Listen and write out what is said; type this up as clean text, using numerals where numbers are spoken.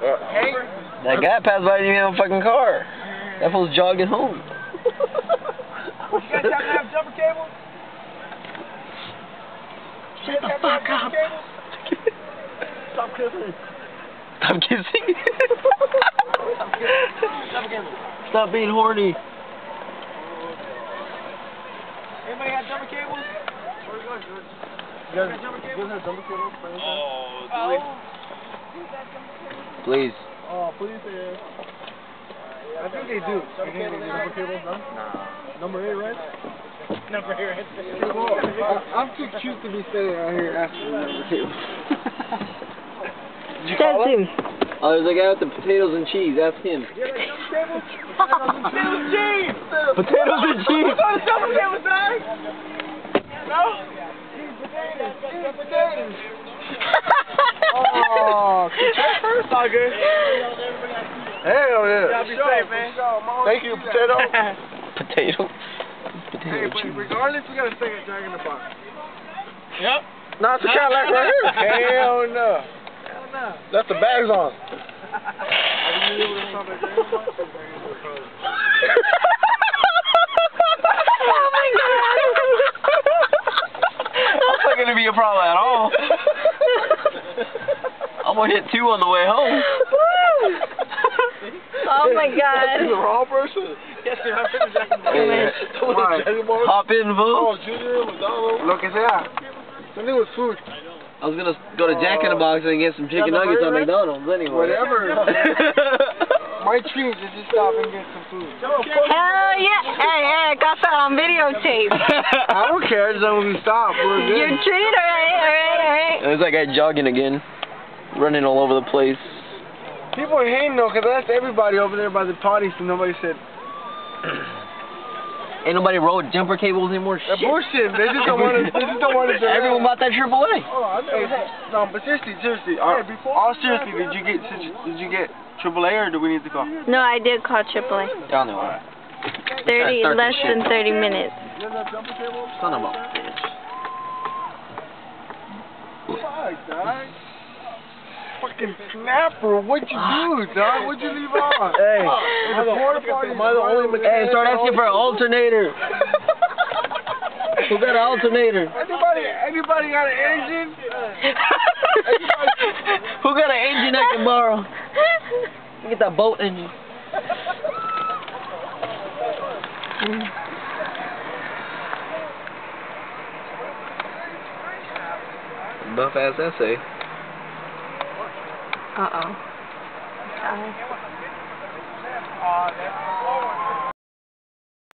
Hey. That guy passed by and didn't even have a fucking car. That fool's jogging home. You guys happen to have jumper cables? Shut the fuck up. Stop kissing. Stop kissing. Jumper cables. Stop being horny. Anybody have jumper cables? Where you going, George? You guys got jumper cables? Please. Oh, please, yeah. I think they do. Jumper cables, no? Nah. Number 8, right? Number 8, right? I'm too cute to be standing out here asking for number cables. Did you call him? Oh, there's a guy with the potatoes and cheese. Ask him. You like jumper cables? Potatoes and cheese! Potatoes and cheese! What's on the jumper cables, guys? No? Cheese potatoes. Oh, check first, all good. Hell yeah. Y'all be safe, man. Thank you, potato. Potato. Hey, but regardless, we got a second Dragon in the box. Yep. No, it's a Cadillac right here. Hell no. Hell no. Left the bags on. Oh my god. That's not gonna be a problem at all. I'm gonna hit 2 on the way home. Oh my god. That's the wrong person. Yes, sir. I'm finished. Hop in, fool. Oh, Junior, McDonald's. Lo que sea. Something with food. I was gonna go to Jack in the Box and get some chicken nuggets on McDonald's anyway. Whatever. My dream is just stop and get some food. Hell yeah. Hey, I got that on videotape. I don't care as long as we stop. We're good. Your treat, alright. There's that guy jogging again. Running all over the place. People are hating though, because I asked everybody over there by the potty, so nobody said. Ain't nobody rode jumper cables anymore. That bullshit. They just don't want to. They just don't want to. Everyone bought that AAA. Hey, no, but seriously. All seriously, did you get AAA or do we need to call? No, I did call AAA. Y'all know what? 30, less than 30 minutes. Son of a bitch. Why, dog? Fucking snapper, what'd you do, dog? What'd you leave on? Hey, Am I the only mechanic? hey, start asking for an alternator. Who got an alternator? Anybody got an engine? Who got an engine I can borrow? Get that boat engine. Buff ass essay. Uh-oh. Sorry.